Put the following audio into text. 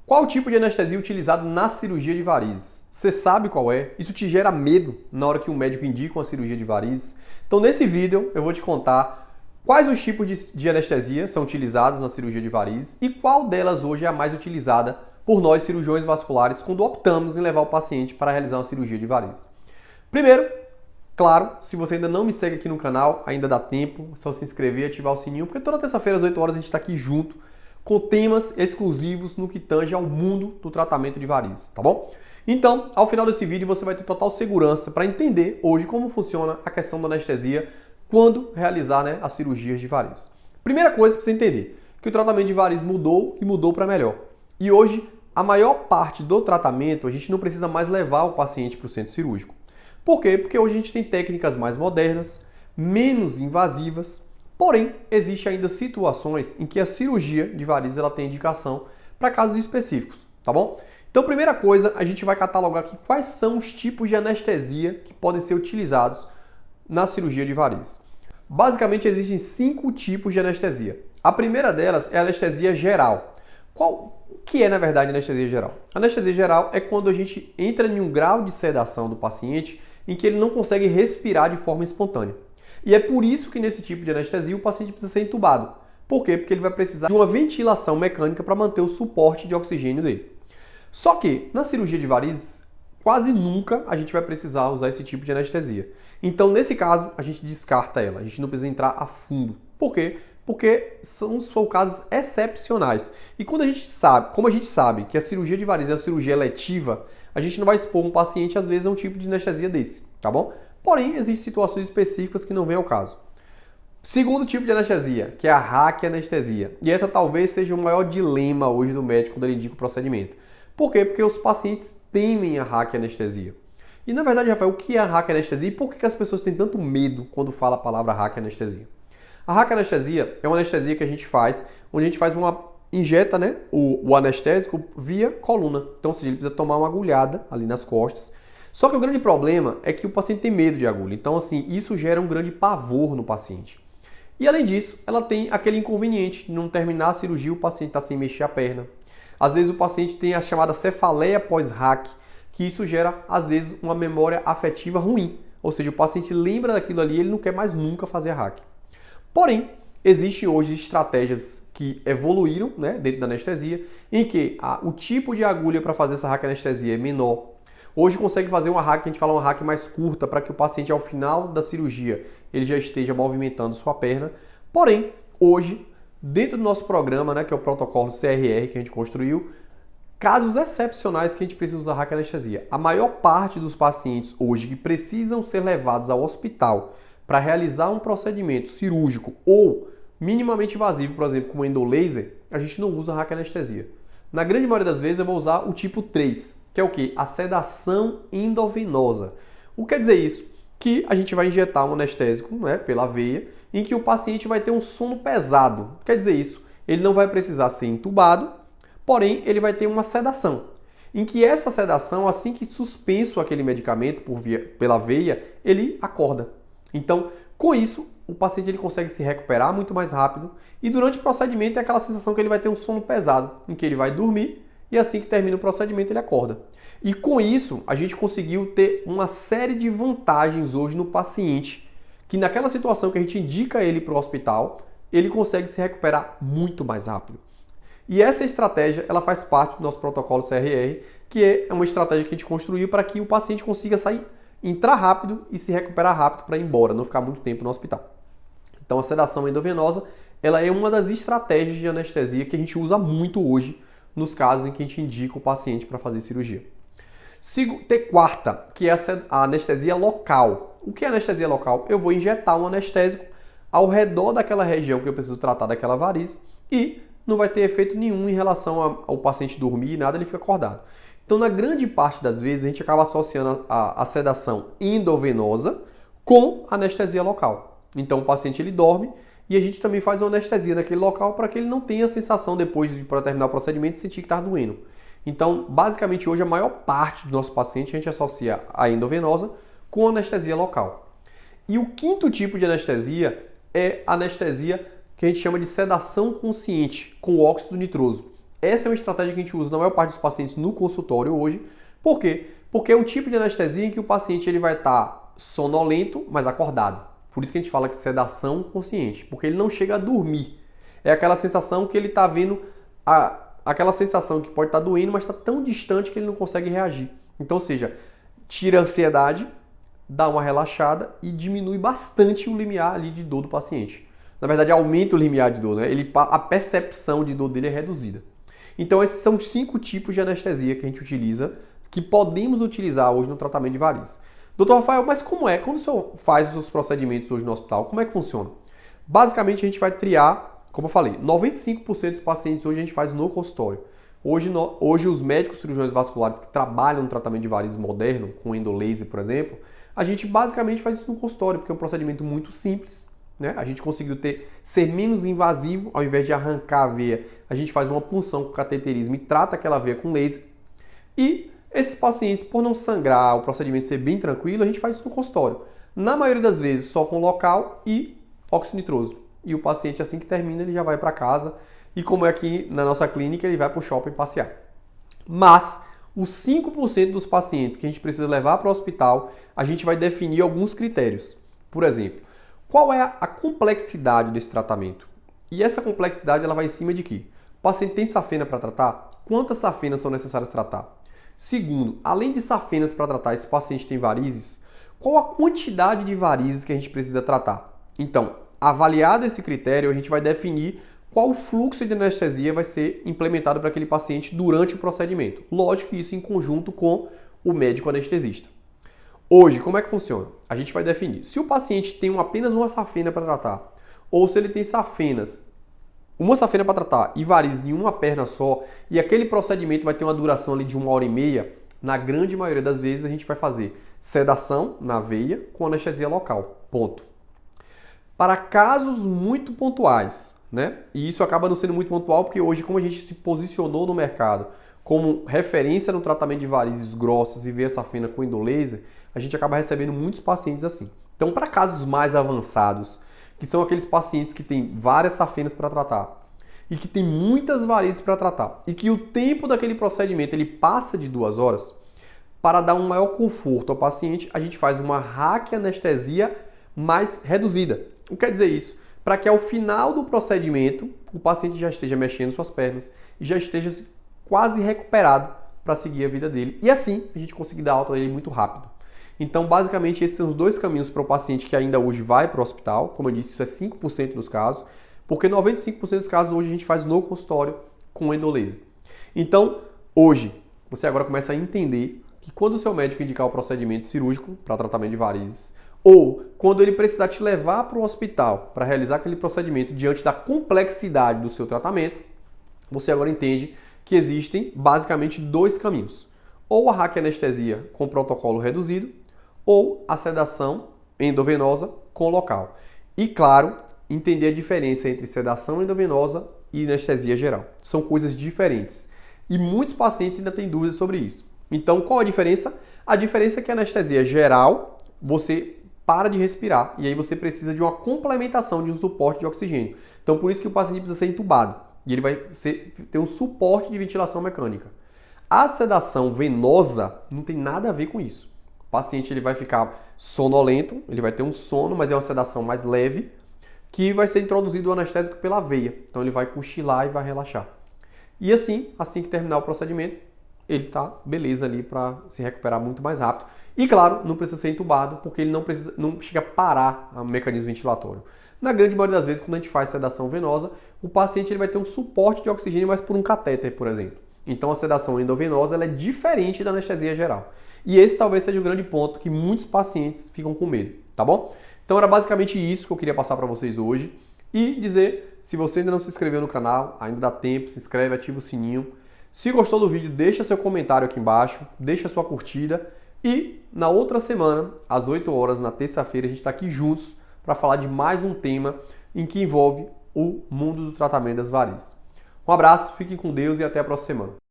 Qual o tipo de anestesia utilizado na cirurgia de varizes? Você sabe qual é? Isso te gera medo na hora que um médico indica uma cirurgia de varizes? Então nesse vídeo eu vou te contar quais os tipos de anestesia são utilizados na cirurgia de varizes e qual delas hoje é a mais utilizada por nós cirurgiões vasculares quando optamos em levar o paciente para realizar uma cirurgia de varizes. Primeiro, claro, se você ainda não me segue aqui no canal, ainda dá tempo, é só se inscrever e ativar o sininho, porque toda terça-feira às 8 horas a gente está aqui junto com temas exclusivos no que tange ao mundo do tratamento de varizes, tá bom? Então, ao final desse vídeo você vai ter total segurança para entender hoje como funciona a questão da anestesia quando realizar, as cirurgias de varizes. Primeira coisa para você entender, que o tratamento de varizes mudou e mudou para melhor. E hoje, a maior parte do tratamento, a gente não precisa mais levar o paciente para o centro cirúrgico. Por quê? Porque hoje a gente tem técnicas mais modernas, menos invasivas, porém, existe ainda situações em que a cirurgia de varizes ela tem indicação para casos específicos, tá bom? Então, primeira coisa, a gente vai catalogar aqui quais são os tipos de anestesia que podem ser utilizados na cirurgia de varizes. Basicamente, existem 5 tipos de anestesia. A primeira delas é a anestesia geral. O que é, na verdade, anestesia geral? A anestesia geral é quando a gente entra em um grau de sedação do paciente em que ele não consegue respirar de forma espontânea. E é por isso que nesse tipo de anestesia o paciente precisa ser entubado. Por quê? Porque ele vai precisar de uma ventilação mecânica para manter o suporte de oxigênio dele. Só que na cirurgia de varizes, quase nunca a gente vai precisar usar esse tipo de anestesia. Então, nesse caso, a gente descarta ela. A gente não precisa entrar a fundo. Por quê? Porque são casos excepcionais. E como a gente sabe que a cirurgia de varizes é uma cirurgia eletiva, a gente não vai expor um paciente, às vezes, a um tipo de anestesia desse, tá bom? Porém, existem situações específicas que não vem ao caso. Segundo tipo de anestesia, que é a raquianestesia. E essa talvez seja o maior dilema hoje do médico quando ele indica o procedimento. Por quê? Porque os pacientes temem a raquianestesia. E na verdade, Rafael, o que é a raquianestesia e por que as pessoas têm tanto medo quando fala a palavra raquianestesia? A raquianestesia é uma anestesia que a gente faz, onde a gente injeta o anestésico via coluna. Então, ou seja, ele precisa tomar uma agulhada ali nas costas. Só que o grande problema é que o paciente tem medo de agulha. Então, assim, isso gera um grande pavor no paciente. E além disso, ela tem aquele inconveniente de não terminar a cirurgia, o paciente está sem mexer a perna. Às vezes o paciente tem a chamada cefaleia pós-RAC, que isso gera, às vezes, uma memória afetiva ruim. Ou seja, o paciente lembra daquilo ali e ele não quer mais nunca fazer a RAC. Porém, existem hoje estratégias que evoluíram dentro da anestesia, em que o tipo de agulha para fazer essa raquianestesia é menor. Hoje consegue fazer uma RAC, a gente fala uma RAC mais curta, para que o paciente ao final da cirurgia ele já esteja movimentando sua perna. Porém, hoje, dentro do nosso programa, que é o protocolo CRR que a gente construiu, casos excepcionais que a gente precisa usar raquianestesia. A maior parte dos pacientes hoje que precisam ser levados ao hospital para realizar um procedimento cirúrgico ou minimamente invasivo, por exemplo, como endolaser, a gente não usa raquianestesia. Na grande maioria das vezes eu vou usar o tipo 3, que é o quê? A sedação endovenosa. O que quer dizer isso? Que a gente vai injetar um anestésico pela veia, em que o paciente vai ter um sono pesado. Quer dizer isso? Ele não vai precisar ser entubado, porém ele vai ter uma sedação. Em que essa sedação, assim que suspenso aquele medicamento pela veia, ele acorda. Então, com isso, o paciente ele consegue se recuperar muito mais rápido e durante o procedimento é aquela sensação que ele vai ter um sono pesado, em que ele vai dormir e assim que termina o procedimento ele acorda. E com isso, a gente conseguiu ter uma série de vantagens hoje no paciente, que naquela situação que a gente indica ele para o hospital, ele consegue se recuperar muito mais rápido. E essa estratégia, ela faz parte do nosso protocolo CRR, que é uma estratégia que a gente construiu para que o paciente consiga entrar rápido e se recuperar rápido para ir embora, não ficar muito tempo no hospital. Então a sedação endovenosa, ela é uma das estratégias de anestesia que a gente usa muito hoje nos casos em que a gente indica o paciente para fazer cirurgia. Quarta, que é a anestesia local. O que é anestesia local? Eu vou injetar um anestésico ao redor daquela região que eu preciso tratar daquela variz e não vai ter efeito nenhum em relação ao paciente dormir e nada, ele fica acordado. Então, na grande parte das vezes, a gente acaba associando a sedação endovenosa com anestesia local. Então, o paciente ele dorme e a gente também faz uma anestesia naquele local para que ele não tenha a sensação, depois de terminar o procedimento, de sentir que está doendo. Então, basicamente, hoje, a maior parte dos nossos pacientes a gente associa a endovenosa com anestesia local. E o quinto tipo de anestesia é a anestesia que a gente chama de sedação consciente com óxido nitroso. Essa é uma estratégia que a gente usa na maior parte dos pacientes no consultório hoje. Por quê? Porque é um tipo de anestesia em que o paciente ele vai estar sonolento, mas acordado. Por isso que a gente fala que sedação consciente, porque ele não chega a dormir. É aquela sensação que ele está vendo, aquela sensação que pode estar doendo, mas está tão distante que ele não consegue reagir. Então, ou seja, tira a ansiedade, dá uma relaxada e diminui bastante o limiar ali de dor do paciente. Na verdade, aumenta o limiar de dor, né? A percepção de dor dele é reduzida. Então, esses são os 5 tipos de anestesia que a gente utiliza, que podemos utilizar hoje no tratamento de varizes. Doutor Rafael, mas como é? Quando o senhor faz os seus procedimentos hoje no hospital, como é que funciona? Basicamente, a gente vai triar, como eu falei, 95% dos pacientes hoje a gente faz no consultório. Hoje os médicos cirurgiões vasculares que trabalham no tratamento de varizes moderno, com endolaser, por exemplo, a gente basicamente faz isso no consultório, porque é um procedimento muito simples, né? A gente conseguiu ser menos invasivo, ao invés de arrancar a veia, a gente faz uma punção com cateterismo e trata aquela veia com laser. E esses pacientes, por não sangrar, o procedimento ser bem tranquilo, a gente faz isso no consultório. Na maioria das vezes, só com local e óxido nitroso. E o paciente, assim que termina, ele já vai para casa. E como é aqui na nossa clínica, ele vai para o shopping passear. Mas, os 5% dos pacientes que a gente precisa levar para o hospital, a gente vai definir alguns critérios. Por exemplo, qual é a complexidade desse tratamento? E essa complexidade ela vai em cima de quê? O paciente tem safena para tratar? Quantas safenas são necessárias tratar? Segundo, além de safenas para tratar, esse paciente tem varizes, qual a quantidade de varizes que a gente precisa tratar? Então, avaliado esse critério, a gente vai definir qual o fluxo de anestesia vai ser implementado para aquele paciente durante o procedimento. Lógico que isso em conjunto com o médico anestesista. Hoje, como é que funciona? A gente vai definir se o paciente tem apenas uma safena para tratar, ou se ele tem uma safena para tratar e varizes em uma perna só, e aquele procedimento vai ter uma duração ali de 1h30, na grande maioria das vezes a gente vai fazer sedação na veia com anestesia local. Ponto. Para casos muito pontuais, né? E isso acaba não sendo muito pontual porque hoje, como a gente se posicionou no mercado como referência no tratamento de varizes grossas e veia safena com endolaser, a gente acaba recebendo muitos pacientes assim. Então, para casos mais avançados, que são aqueles pacientes que têm várias safenas para tratar e que tem muitas varizes para tratar e que o tempo daquele procedimento ele passa de 2 horas, para dar um maior conforto ao paciente, a gente faz uma raquianestesia mais reduzida. O que quer dizer isso? Para que ao final do procedimento o paciente já esteja mexendo suas pernas e já esteja quase recuperado para seguir a vida dele. E assim a gente conseguir dar alta dele muito rápido. Então, basicamente, esses são os 2 caminhos para o paciente que ainda hoje vai para o hospital. Como eu disse, isso é 5% dos casos, porque 95% dos casos hoje a gente faz no consultório com endolaser. Então, hoje, você agora começa a entender que quando o seu médico indicar o procedimento cirúrgico para tratamento de varizes, ou quando ele precisar te levar para o hospital para realizar aquele procedimento diante da complexidade do seu tratamento, você agora entende que existem basicamente 2 caminhos. Ou a raquianestesia com protocolo reduzido, ou a sedação endovenosa com local. E, claro, entender a diferença entre sedação endovenosa e anestesia geral. São coisas diferentes. E muitos pacientes ainda têm dúvidas sobre isso. Então, qual a diferença? A diferença é que a anestesia geral, você para de respirar e aí você precisa de uma complementação de um suporte de oxigênio. Então, por isso que o paciente precisa ser entubado e ele vai ter um suporte de ventilação mecânica. A sedação venosa não tem nada a ver com isso. O paciente ele vai ficar sonolento, ele vai ter um sono, mas é uma sedação mais leve, que vai ser introduzido o anestésico pela veia. Então ele vai cochilar e vai relaxar. E assim que terminar o procedimento, ele tá beleza ali para se recuperar muito mais rápido. E claro, não precisa ser entubado, porque ele não chega a parar o mecanismo ventilatório. Na grande maioria das vezes, quando a gente faz sedação venosa, o paciente ele vai ter um suporte de oxigênio, mas por um catéter, por exemplo. Então a sedação endovenosa ela é diferente da anestesia geral. E esse talvez seja o grande ponto que muitos pacientes ficam com medo, tá bom? Então era basicamente isso que eu queria passar para vocês hoje. E dizer, se você ainda não se inscreveu no canal, ainda dá tempo, se inscreve, ativa o sininho. Se gostou do vídeo, deixa seu comentário aqui embaixo, deixa sua curtida. E na outra semana, às 8 horas, na terça-feira, a gente está aqui juntos para falar de mais um tema em que envolve o mundo do tratamento das varizes. Um abraço, fiquem com Deus e até a próxima semana.